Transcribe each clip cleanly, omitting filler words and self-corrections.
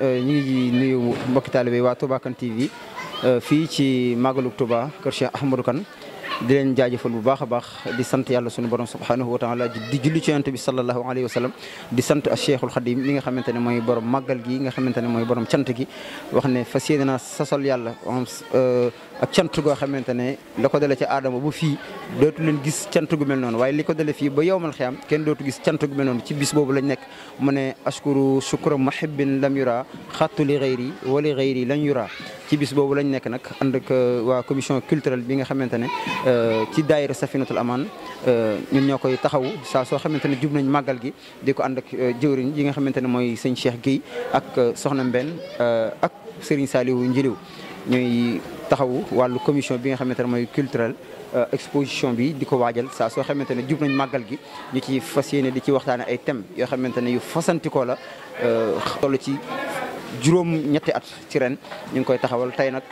ñu ngi nuyu mbokki taalibe waa Touba Kane TV fii ci Magalu Touba kër Cheikh Ahmadou Kane di leen jaajëfal bu baax a baax di sant yàlla sunu borom subhanahu wa taala di julli ci yonent bi sallallahu alayhi wa sallam di sant a Cheikhul Khadim mi nga xamante ne mooy borom màggal gi nga xamante ne mooy borom cant gi wax ne fas yéene naa sasol yàlla ak cant goo xamante ne la ko dale ci aadama ba fii dootu leen gis cant gu mel noonu waaye li ko dale fii ba yowmal xiyaam kenn dootu gis cant gu mel noonu ci bis boobu lañ nekk mu ne ashkuru shukra muhibbin lam yura xattu li xayri wali xayri lañ yura ci bis boobu lañ nekk nag ànd ak waa commission culturelle bi nga xamante ne ci daayira Safinatul Aman ñun ñoo koy taxaw saa soo xamante ne jub nañ màggal gi di ko ànd ak jëwriñ yi nga xamante ne mooy sëñ Cheikh Guèye ak Soxna Mbenn ak Serigne Saliou Njiliw ñooy taxawu wàllu commission bi nga xamante ne mooy culturelle exposition bi di ko waajal saa soo xamante ne jub nañ màggal gi ñu ci fas yéene di ci waxtaane ay thèmes yoo xamante ne yu fasantikoo la toll ci juróom-ñetti at ci ren ñu ngi koy taxawal tey nag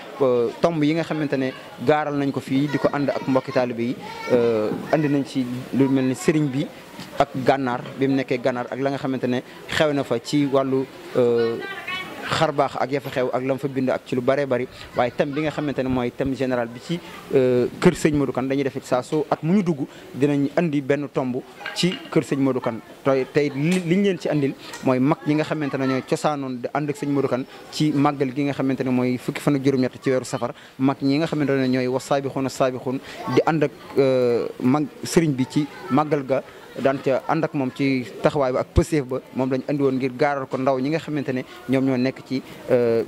tomb yi nga xamante ne gaaral nañ ko fii di ko ànd ak mbokki taalibe yi andi nañ ci lu mel ni sëriñ bi ak gànnaar bi mu nekkee gànnaar ak la nga xamante ne xew na fa ci wàllu xar baax ak yafa xew ak lam fa bind ak ci lu bëree bëri waaye thème bi nga xamante ne mooy thème général bi ci kër sëñ Modou Kane dañuy def it saa su at mu ñu dugg dinañ andi benn tomb ci kër sëñ Modou Kane tey liñ leen ci andil mooy mag ñi nga xamante ne ñooy cosaanoon di ànd ak sëñ Modou Kane ci màggal gi nga xamante ne mooy fukki fan ak juróom-ñett ci weeru safar mag ñi nga xamante ne ñooy wasaabixuun saabixuun di ànd ak mag sëriñ bi ci màggal ga daan ca ànd ak moom ci taxawaay ba ak pëseef ba moom lañ andi woon ngir gaaral ko ndaw ñi nga xamante ne ñoom ñoo nekk ci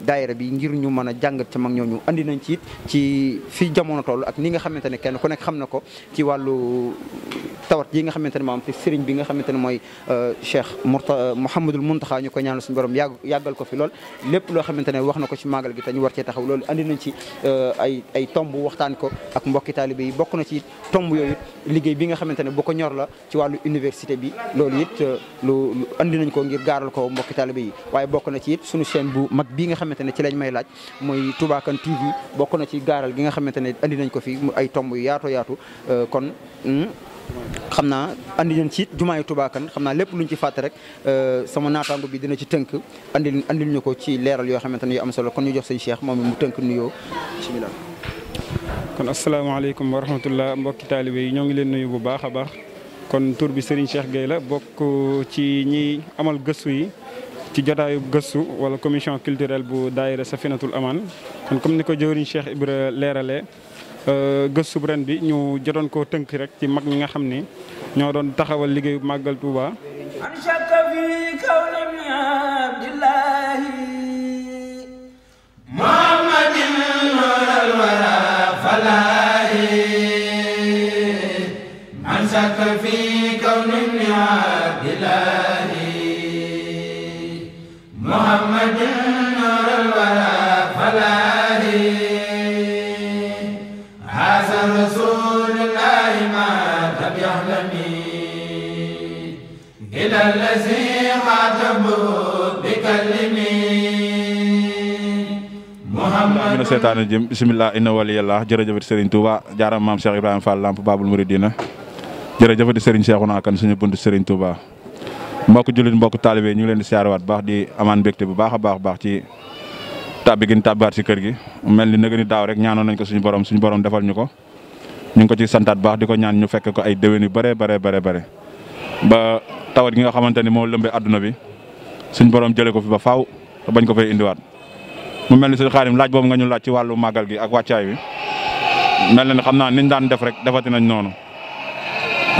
daayira bi ngir ñu mën a jàngat ca mag ñooñu andi nañ ci it ci fii jamono toll ak ni nga xamante ne kenn ku nekk xam na ko ci wàllu tawat yi nga xamante ne moo am te sëriñ bi nga xamante ne mooy Cheikh Mouhamadul Mountakha ñu ko ñaanal suñu borom yàggal ko fi lool lépp loo xamante ne wax na ko ci màggal gi te ñu war cee taxaw loolu andi nañ ci ay tomb waxtaan ko ak mbokki taalibe yi bokk na ci tomb yooyu liggéey bi nga xamante ne bu ko ñor la ci wàllu université bi loolu it lu andi nañ ko ngir gaaral ko mbokki taalibe yi waaye bokk na ci it suñu chaîne bu mag bii nga xamante ne ci lañ may laaj mooy Touba Kane TV bokk na ci gaaral gi nga xamante ne andi nañ ko fi ay tomb yu yaatu kon xam naa andi nañ ci jumaay Touba Kane xam naa lépp luñ ci fàtte rek sama naataango bi dina ci tënk andil ñu ko ci leeral yoo xamante ne yu am solo kon ñu jox sëñ Cheikh moom mu tënk nuyoo bismillah. kon asalaamaaleykum wa rahmatullah mbokki taalibe yi ñoo ngi leen nuyu bu baax a baax kon tur bi Serigne Cheikh Guèye la bokk ci ñi amal gëstu yi ci jotaayu gëstu wala commission culturelle bu daayira Safinatul Aman kon comme ni ko jëwriñ Cheikh Ibra leeralee gëstu bu ren bi ñu jotoon koo tënk rek ci mag ñi nga xam ni ñoo doon taxawal liggéeyu màggal Touba. شك في كون ابن عبد الله محمد نور الورى فلاح هذا رسول الله ما لم يحلمي إلى الذي خاطبه بكلمي محمد mina seetaane jëm bismillah inna waliyallah jërëjëf Serigne Touba jaaram maam Cheikh Ibrahima Fall Lamp Babul Mouridina jërëjëfati Serigne Cheikhouna Kane suñu buntu Serigne Touba mbokk jullit mbokk taalibe ñu ngi leen di siyaarawaat baax di amaan mbégte bu baax a baax ci tàbbi gi ñu tàbbaat si kër gi mel ni nëgë ni daaw rek ñaanoon nañ ko suñu borom defal ñu ko ñu ngi ko ci santaat baax di ko ñaan ñu fekk ko ay déwén yu bare ba tawat gi nga xamante ni moo lëmbee adduna bi suñ borom jëlee ko fi ba faaw te bañ ko fay indiwaat. mu mel ni sëñ Xaadim laaj boobu nga ñu laaj ci wàllu màggal gi ak wàccaay wi mel na ni xam naa niñ daan def rek defati nañ noonu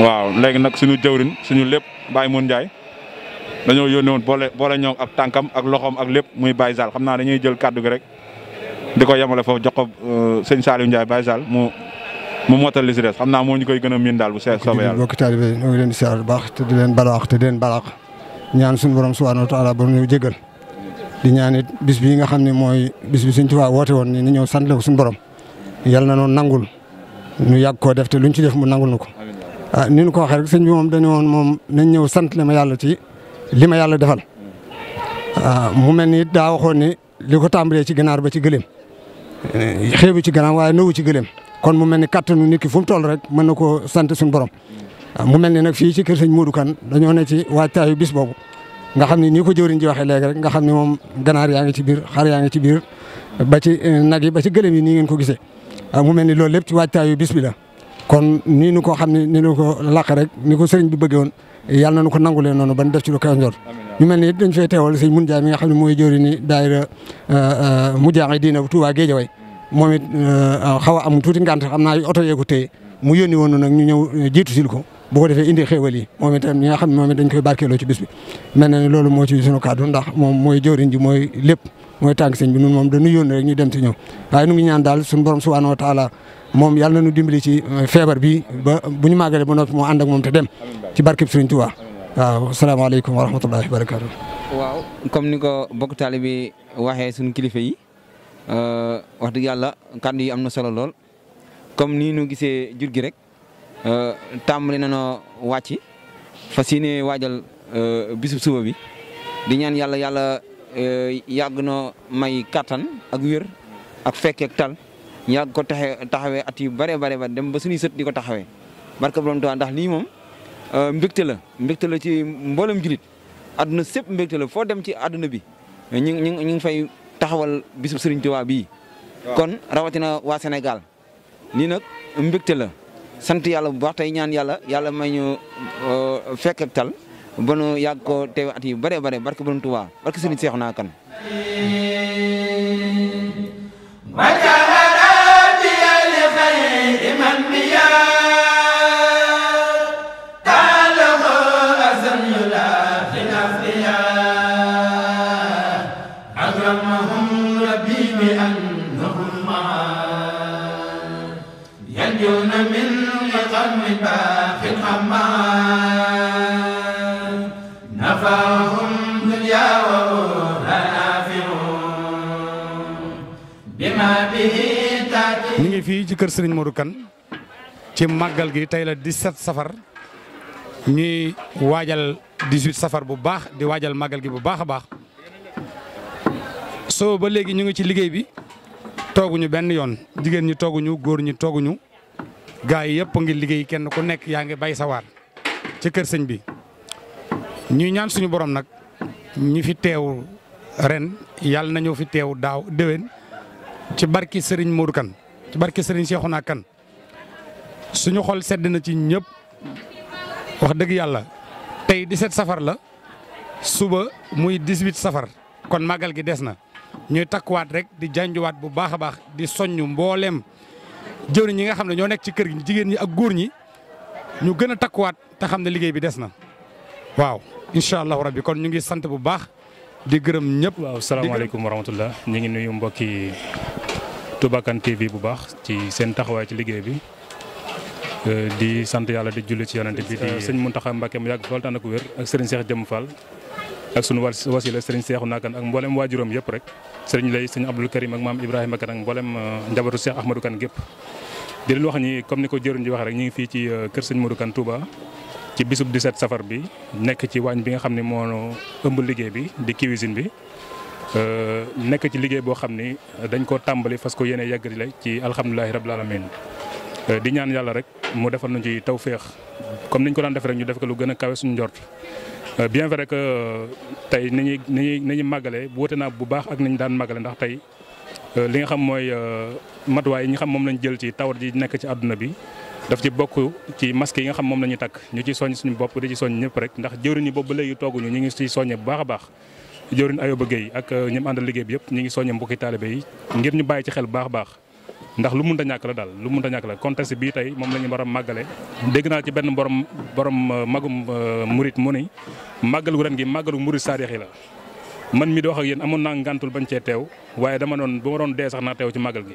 waaw léegi nag suñu jëwrin suñu lépp Baye Moon Ndiaye dañoo yónnee woon boole ñoo ak tànkam ak loxoom ak lépp muy Baye Sall xam naa dañuy jël kàddu gi rek di ko yemale foofu jox ko sëñ Saliou Ndiaye Baye Sall mu motal li si des xam naa moo ñu koy gën a miin daal bu soobee yàlla. mbokki taalibe ñoo ngi leen di siyaar bu baax te di leen balaax te di leen balaax ñaan suñu borom subhanahu wa taala ba ñu jégal di ñaan it bis bii nga xam ne mooy bis bi Sëñ Tuubaa woote woon ni ñëw sant la ko suñu borom yal na noonu nangul ñu yàgg koo def te luñ ci def mu nangul na ko. ah ni ñu ko waxee rek sëñ bi moom dañu woon moom nañ ñëw sant li ma yàlla ci li ma yàlla defal mu mel ni daa waxoon ni li ko tàmbalee ci ganaar ba ci gëléem xeebu ci ganaar waaye nëwu ci gëléem kon mu mel ni kattanu nit ki fu mu toll rek mën na koo sant suñu borom. mu mel ni nag fii ci kër sëñ Modou Kane dañoo ne ci waajtaayu bis boobu nga xam ne nii ko jëwriñ ji waxee léegi rek nga xam ne moom ganaar yaa ngi ci biir xar yaa ngi ci biir ba ci nag yi ba ci gëléem yi nii ngeen ko gisee mu mel ni loolu lépp ci waajtaayu bis bi la. kon nii nu ko xam ne ni nu ko laq rek ni ko sëriñ bi bëggee woon yàlla nañu ko nangulee noonu ban def ci lu kaw njort ñu mel ni dañ fay teewal sëñ Mun Jaay mi nga xam ne mooy jëwriñ ni daayira Mujaahidiina bu Tuubaa Géejawaay moom it xaw a am tuuti ngànt xam naa oto yee ko téye mu yónni woon nag ñu ñëw jiitu sil ko bu ko defee indi xéewal yi moom itam ñi nga xam ne moom it dañ koy barkeeloo ci bis bi mel na ne loolu moo ci sunu kàddu ndax moom mooy jëwriñ ji mooy lépp mooy tànk sëñ bi nun moom dañu yónni rek ñu dem ci ñëw waaye nu ngi ñaan daal suñu borom subhanahu wa taala moom yàlla na ñu dimbali ci feebar bi ba bu ñu màggalee ba noppi moo ànd ak moom te dem ci barkeb Sëriñ Tuubaa waaw asalaamaaleykum wa rahmatullahi wa barakaatu. waaw comme ni ko bokk taalibe bi waxee suñu kilifa yi wax dëgg yàlla kàddu yi am na solo lool comme nii nu gisee jur gi rek tàmbali nañoo wàcc fas yéene waajal bisub suba bi di ñaan yàlla yàgg na may kattan ak wér ak fekkeek tal yàgg ko taxawee at yu bare dem ba suñuy sët di ko taxawee barka borom Tuubaa ndax lii moom mbégte la ci mboolem julit àdduna sépp mbégte la foo dem ci àdduna bi ñu ngi fay taxawal bisub Sëriñ Tuubaa bii kon rawatina waa Sénégal lii nag mbégte la sant yàlla bu baax tey ñaan yàlla may ñu fekk ak tal ba nu yàgg ko teew at yu bare barke borom Tuubaa barke Sëriñ Seexuna Kan ñu ngi fii ci kër Serigne Modou Kane ci màggal gi tey la 17 safar ñuy waajal 18 safar bu baax di waajal màggal gi bu baax a baax soo ba léegi ñu ngi ci liggéey bi tooguñu benn yoon jigéen ñi tooguñu góor ñi tooguñu gaa yi yëpp ngi liggéey kenn ku nekk yaa ngi bay sa waar ci kër sëñ bi ñuy ñaan suñu borom nag ñi fi teew ren yàlla nañoo fi teew daaw déwén ci barki Serigne Modou Kane ci barki Serigne Cheikhouna Kane suñu xol sedd na ci ñëpp wax dëgg yàlla tey 17 safar la suba muy 18 safar kon màggal gi des na ñuy takkuwaat rek di janjuwaat bu baax a baax di soññu mbooleem jëwriñ ñi nga xam ne ñoo nekk ci kër gi jigéen ñi ak góor ñi ñu gën a takkuwaat te xam ne liggéey bi des na waaw incha allahu rabbi kon ñu ngi sant bu baax di gërëm ñëpp. waaw salaamaaleykum wa rahmatullah ñu ngi nuyu mbokki Touba Kane TV bu baax ci seen taxawaay ci liggéey bi di sant yàlla di julli ci yonent bi di sëñ Mountakha Mbacké mu yàgg lool tànn ak wér ak Serigne Cheikh Jëm Fall ak sunu wasila Serigne Cheikhouna Kane ak mboolem waajuram yëpp rek Serigne lay sëñ Abdoul Karim ak maam Ibrahima Kane ak mboolem njabootu Cheikh Ahmadou Kane gépp di leen wax ni comme ni ko jëruñ ji waxee rek ñu ngi fii ci kër sëñ Modou Kane Touba ci bisub 17 safar bi nekk ci waañ bi nga xam ne moo ëmb liggéey bi di cuisine bi nekk ci liggéey boo xam ni dañ koo tàmbali fas ko yéene yàggati la ci alhamdulilahi rabbil alamin di ñaan yàlla rek mu defal nañu ci tawféex comme niñ ko daan def rek ñu def ko lu gën a kawe suñu njort bien vrai que tey ni ñuy màggale wute naa bu baax ak ni ñu daan màggale ndax tey li nga xam mooy matuwaay yi nga xam moom lañ jël ci tawat ji nekk ci àdduna bi daf ci bokk ci masque yi nga xam moom la ñuy takk ñu ci soññ suñu bopp di ci soññ ñëpp rek ndax jëwriñ ñi boobu ba léegi tooguñu ñu ngi ci soññe bu baax a baax jëwriñ Ayoba Gueye ak ñi mu àndal liggéey bi yëpp ñu ngi soññe mbokki taalibe yi ngir ñu bàyyi ci xel bu baax a baax ndax lu mënta ñàkk la daal lu mënta ñàkk la contexte bii tey moom la ñu war a màggale dégg naa ci benn borom magum murit mu ni màggalu ren gi màggalu murit saadix yi la man mi di wax ak yéen amoon naa ngàntul bañ cee teew waaye dama doon bu ma doon dee sax naa teew ci màggal gi